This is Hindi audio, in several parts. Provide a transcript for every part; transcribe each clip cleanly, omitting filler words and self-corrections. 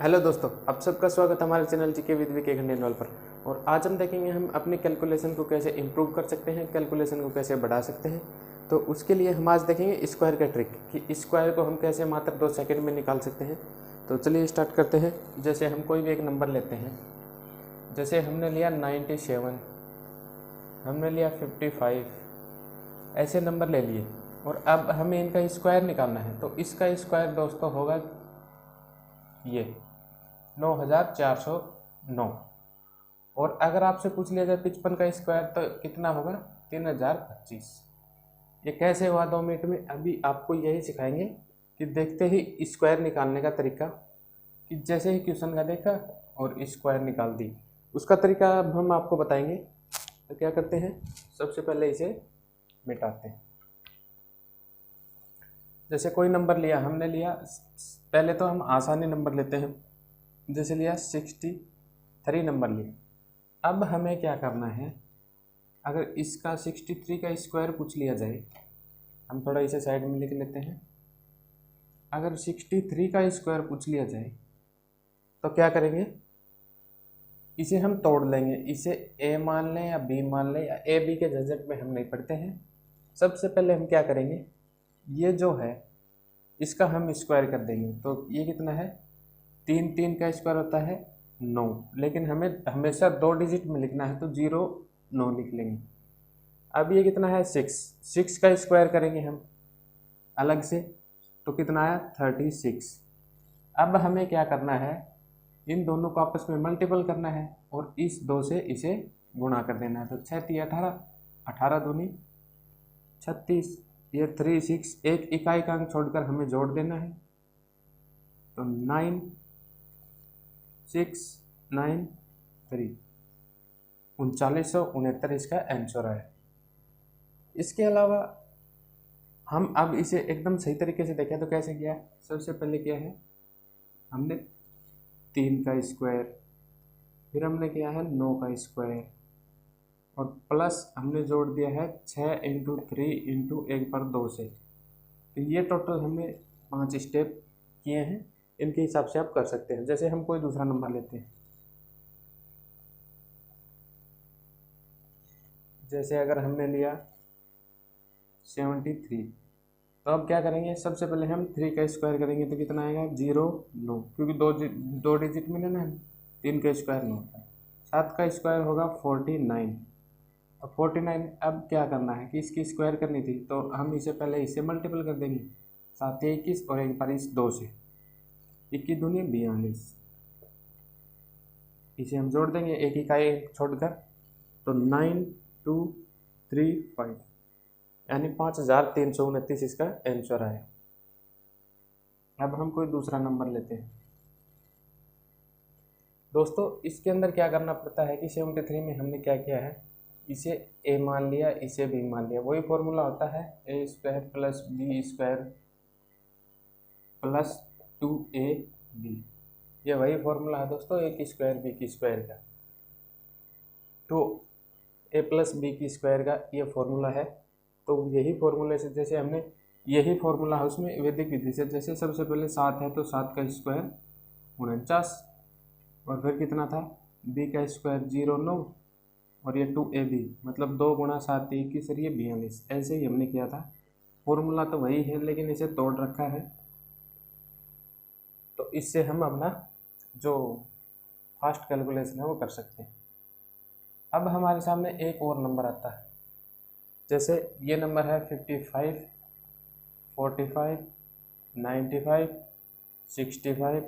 हेलो दोस्तों, आप सबका स्वागत है हमारे channel GK with VK Khandelwal पर। और आज हम देखेंगे हम अपनी कैलकुलेशन को कैसे इंप्रूव कर सकते हैं, कैलकुलेशन को कैसे बढ़ा सकते हैं। तो उसके लिए हम आज देखेंगे स्क्वायर का ट्रिक कि स्क्वायर को हम कैसे मात्र 2 सेकंड में निकाल सकते हैं। तो चलिए स्टार्ट करते हैं। जैसे हम कोई भी एक नंबर लेते हैं, जैसे हमने लिया 97, हमने लिया 55, ऐसे नंबर ले लिए और अब हमें इनका स्क्वायर निकालना है। तो इसका स्क्वायर दोस्तों होगा ये 9409। और अगर आपसे पूछ लिया जाए 55 का स्क्वायर तो कितना होगा, 3025। ये कैसे हुआ 2 मिनट में, अभी आपको यही सिखाएंगे कि देखते ही स्क्वायर निकालने का तरीका, कि जैसे ही क्वेश्चन का देखा और स्क्वायर निकाल दी, उसका तरीका अब हम आपको बताएंगे। तो क्या करते हैं, सबसे पहले इसे मिटाते हैं। जैसे कोई नंबर लिया, हमने लिया, पहले तो हम आसानी नंबर लेते हैं, जैसे लिया 63 नंबर लिया। अब हमें क्या करना है, अगर इसका 63 का स्क्वायर पूछ लिया जाए, हम थोड़ा इसे साइड में लिख लेते हैं। अगर 63 का स्क्वायर पूछ लिया जाए तो क्या करेंगे, इसे हम तोड़ लेंगे। इसे ए मान लें या बी मान लें, या ए बी के झंझट में हम नहीं पढ़ते हैं। सबसे पहले हम क्या करेंगे, ये जो है इसका हम स्क्वायर कर देंगे। तो ये कितना है, 3 का स्क्वायर होता है 9, लेकिन हमें हमेशा 2 डिजिट में लिखना है तो 09 लिख लेंगे। अब ये कितना है, 6 का स्क्वायर करेंगे हम अलग से, तो कितना आया 36। अब हमें क्या करना है, इन दोनों को आपस में मल्टीपल करना है और इस 2 से इसे गुणा कर देना है। तो 6 3 18, 18 दूनी 36, ये 3 6, एक इकाई का अंक छोड़कर हमें जोड़ देना है। तो 9 6 9 3, 3969 इसका आंसर है। इसके अलावा हम अब इसे एकदम सही तरीके से देखें तो कैसे किया है। सबसे पहले क्या है, हमने 3 का स्क्वायर, फिर हमने किया है 9 का स्क्वायर, और प्लस हमने जोड़ दिया है 6 × 3 × 1 पर 2 से। तो ये टोटल हमने 5 स्टेप किए हैं। इनके हिसाब से आप कर सकते हैं। जैसे हम कोई दूसरा नंबर लेते हैं, जैसे अगर हमने लिया 73, तो अब क्या करेंगे, सबसे पहले हम 3 का स्क्वायर करेंगे तो कितना आएगा 09, क्योंकि दो डिजिट में लेना है, 3 का स्क्वायर 9 होता है। 7 का स्क्वायर होगा 49। अब 49 अब क्या करना है कि इसकी स्क्वायर करनी थी, तो हम इसे पहले इसे मल्टीपल कर देंगे, 7 21 और एक बार इस 2 से, 21 दूनी 42, इसे हम जोड़ देंगे एक इकाई छोड़कर, तो 9235, यानी 5329 इसका आंसर आया। अब हम कोई दूसरा नंबर लेते हैं। दोस्तों इसके अंदर क्या करना पड़ता है कि 73 में हमने क्या किया है, इसे a मान लिया, इसे b मान लिया। वही फॉर्मूला होता है a² + b² + 2ab। ये वही फॉर्मूला है दोस्तों, a² b² का। तो a + b² का ये फॉर्मूला है। तो यही फॉर्मूले से, जैसे हमने यही फॉर्मूला है उसमें वैदिक विधि से, जैसे सबसे पहले 7 है तो 7 का स्क्वायर 49, और फिर कितना था b का स्क्वायर 09, और ये 2ab, मतलब 2 × 7 21 और ये 42। ऐसे ही हमने किया था। फॉर्मूला तो वही है लेकिन इसे तोड़ रखा है, तो इससे हम अपना जो फास्ट कैलकुलेशन है वो कर सकते हैं। अब हमारे सामने एक और नंबर आता है, जैसे ये नंबर है 55 45 95 65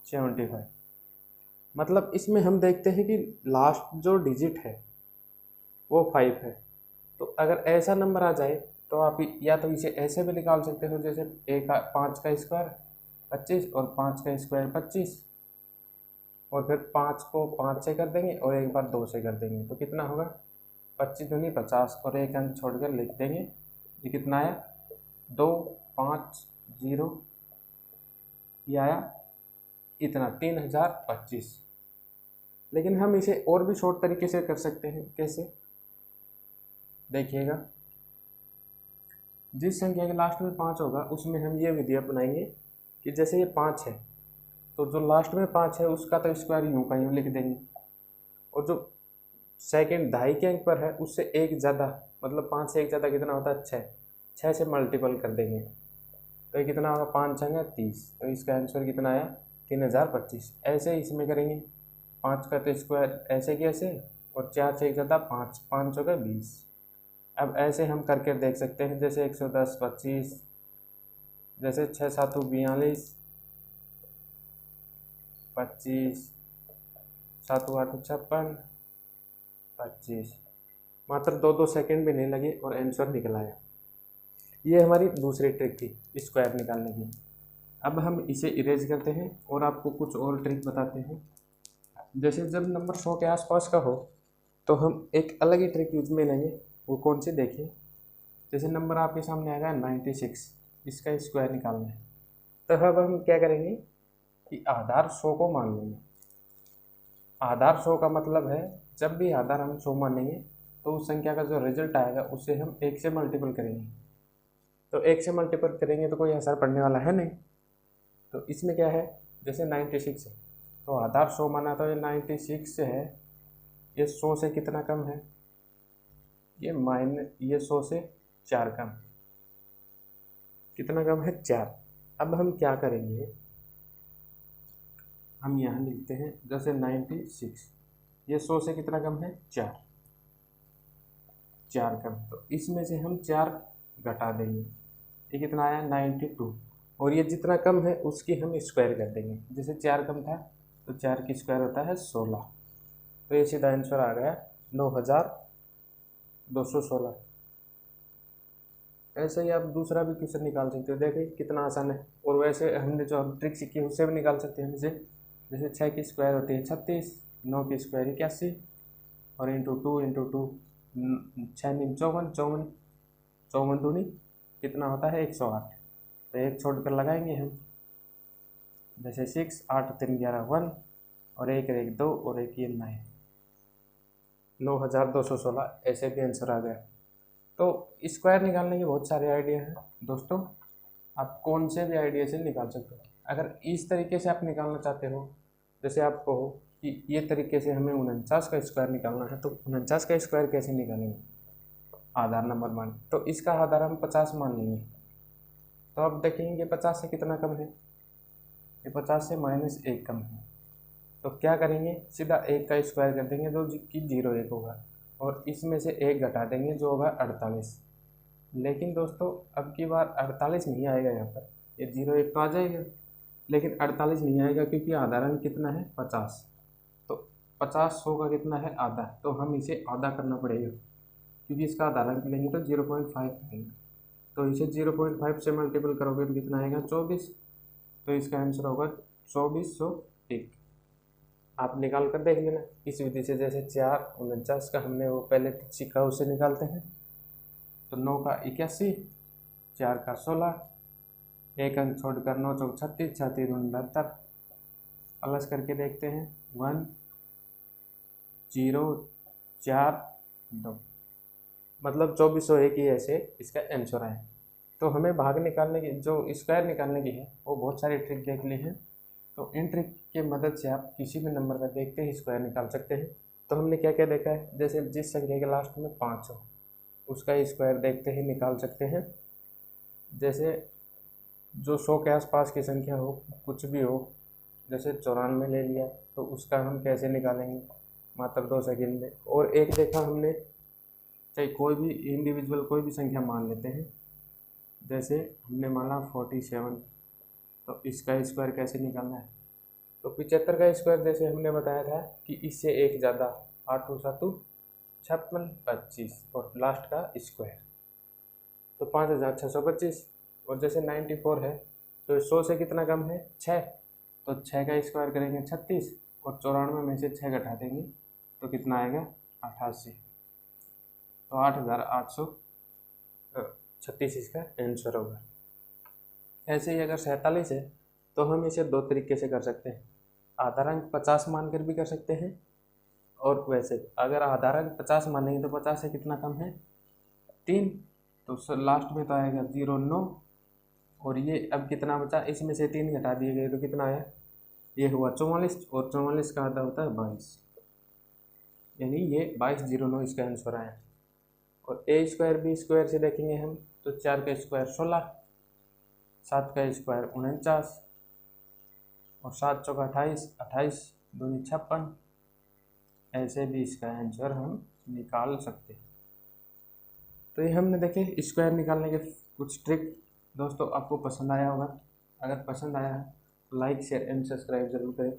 75। मतलब इसमें हम देखते हैं कि लास्ट जो डिजिट है वो 5 है। तो अगर ऐसा नंबर आ जाए तो आप या तो इसे ऐसे भी निकाल सकते हो, जैसे 5 का स्क्वायर 25 और 5 का स्क्वायर 25, और फिर 5 को 5 से कर देंगे और एक बार 2 से कर देंगे, तो कितना होगा 25 दूनी 50, और एक अंक छोड़कर लिख देंगे। ये कितना आया 250, ये आया इतना 3025। लेकिन हम इसे और भी शॉर्ट तरीके से कर सकते हैं। कैसे, देखिएगा, जिस संख्या के लास्ट में 5 होगा उसमें हम ये विधि अपनाएंगे कि जैसे ये 5 है तो जो लास्ट में 5 है उसका तो स्क्वायर यूँ का यूँ लिख देंगे, और जो सेकंड दहाई के अंक पर है उससे एक ज़्यादा, मतलब 5 से एक ज़्यादा कितना होता है 6, 6 से मल्टीपल कर देंगे तो ये कितना होगा 5 छंगा 30, तो इसका आंसर कितना आया 3025। ऐसे ही इसमें करेंगे 5 का तो स्क्वायर ऐसे की ऐसे, और 4 से एक ज़्यादा 5, 5 होगा 20। अब ऐसे हम करके देख सकते हैं, जैसे 110 25, जैसे 6 7 42, 25, 7 8 56, 25, मात्र 2 सेकंड भी नहीं लगे और आंसर निकल आया। ये हमारी दूसरी ट्रिक थी स्क्वायर निकालने की। अब हम इसे इरेज करते हैं और आपको कुछ और ट्रिक बताते हैं। जैसे जब नंबर 100 के आसपास का हो तो हम एक अलग ही ट्रिक यूज में लेंगे, वो कौन सी देखिए। जैसे नंबर आपके सामने आएगा 96, इसका स्क्वायर निकालना है, तो अब हम क्या करेंगे कि आधार 100 को मान लेंगे। आधार 100 का मतलब है जब भी आधार हम 100 मानेंगे तो उस संख्या का जो रिजल्ट आएगा उससे हम 1 से मल्टीपल करेंगे, तो 1 से मल्टीपल करेंगे तो कोई असर पड़ने वाला है नहीं। तो इसमें क्या है, जैसे 96 है तो आधार 100 माना तो ये 96 है, ये 100 से कितना कम है, ये 100 से 4 कम, कितना कम है 4। अब हम क्या करेंगे, हम यहाँ लिखते हैं जैसे 96, ये 100 से कितना कम है 4, 4 कम, तो इसमें से हम 4 घटा देंगे, ये कितना आया 92, और ये जितना कम है उसकी हम स्क्वायर कर देंगे। जैसे 4 कम था तो 4 की स्क्वायर होता है 16, तो ये सीधा आंसर आ गया 9216। ऐसे ही आप दूसरा भी क्वेश्चन निकाल सकते हो, देखिए कितना आसान है। और वैसे हमने जो ट्रिक सीखी है उससे भी निकाल सकते हैं। जैसे 6 की स्क्वायर होती है 36, 9 की स्क्वायर 81, और इंटू 2 इंटू 2 6 नी 54, 54 54 दूनी कितना होता है 108, तो एक छोड़ कर लगाएंगे हम, जैसे 6 8 3 11 1, और एक 2 और एक ये 9, 9216। ऐसे भी आंसर आ गया। तो स्क्वायर निकालने के बहुत सारे आइडिया हैं दोस्तों, आप कौन से भी आइडिया से निकाल सकते हो। अगर इस तरीके से आप निकालना चाहते हो, जैसे आप कहो कि ये तरीके से हमें 49 का स्क्वायर निकालना है, तो 49 का स्क्वायर कैसे निकालेंगे, आधार नंबर मान, तो इसका आधार हम 50 मान लेंगे। तो अब देखेंगे 50 से कितना कम है, ये 50 से -1 कम है, तो क्या करेंगे सीधा 1 का स्क्वायर कर देंगे जो कि 0 1 होगा, और इसमें से 1 घटा देंगे जो होगा 48। लेकिन दोस्तों अब की बार 48 नहीं आएगा यहाँ पर, ये 0 1 तो आ जाएगा लेकिन 48 नहीं आएगा, क्योंकि आधार अंक कितना है 50, तो 50 100 का कितना है आधा, तो हम इसे आधा करना पड़ेगा, क्योंकि इसका आधार अंक लेंगे तो 0.5 आएगा, तो इसे 0.5 से मल्टीपल करोगे तो कितना आएगा 24, तो इसका आंसर होगा 2401। आप निकाल कर देख लेना इस विधि से। जैसे 4 49 का हमने वो पहले सीखा उससे निकालते हैं, तो 9 का 81, 4 का 16, एक अंक छोड़कर 9 चौक 36, 36 दूनी 72, प्लस करके देखते हैं 1 0 4 2, मतलब 2401 ही ऐसे इसका आंसर है। तो हमें भाग निकालने की, जो स्क्वायर निकालने की है, वो बहुत सारी ट्रिक देख ली हैं, तो इन ट्रिक के मदद से आप किसी भी नंबर का देखते ही स्क्वायर निकाल सकते हैं। तो हमने क्या क्या देखा है, जैसे जिस संख्या के लास्ट में 5 हो उसका स्क्वायर देखते ही निकाल सकते हैं। जैसे जो 100 के आसपास की संख्या हो, कुछ भी हो, जैसे 94 ले लिया, तो उसका हम कैसे निकालेंगे, मात्र 2 सेकंड में। और एक देखा हमने, चाहे कोई भी इंडिविजुअल कोई भी संख्या मान लेते हैं, जैसे हमने माना 47, तो इसका स्क्वायर कैसे निकालना है, तो 75 का स्क्वायर जैसे हमने बताया था कि इससे एक ज़्यादा, 8 7 56 25, और लास्ट का स्क्वायर तो 5625। और जैसे 94 है तो 100 से कितना कम है 6, तो 6 का स्क्वायर करेंगे 36, और 94 में से 6 घटा देंगे तो कितना आएगा 88, तो 8836 इसका आंसर होगा। ऐसे ही अगर 47 है तो हम इसे 2 तरीके से कर सकते हैं, आधार अंक 50 मानकर भी कर सकते हैं, और वैसे अगर आधार अंक 50 मानेंगे तो 50 से कितना कम है 3, तो लास्ट में तो आएगा 0 9, और ये अब कितना बचा, इसमें से 3 घटा दिए गए तो कितना आया ये हुआ 44 और 44 का आधा होता है 22, यानी ये 2209 इसका आंसर आया। और ए स्क्वायर बी स्क्वायर से देखेंगे हम तो 4 का स्क्वायर 16, 7 का स्क्वायर 49 और 7 चौका 28, 28 दूनी 56। ऐसे भी इसका आंसर हम निकाल सकते हैं। तो ये हमने देखे स्क्वायर निकालने के कुछ ट्रिक। दोस्तों आपको पसंद आया होगा, अगर पसंद आया है तो लाइक शेयर एंड सब्सक्राइब जरूर करें।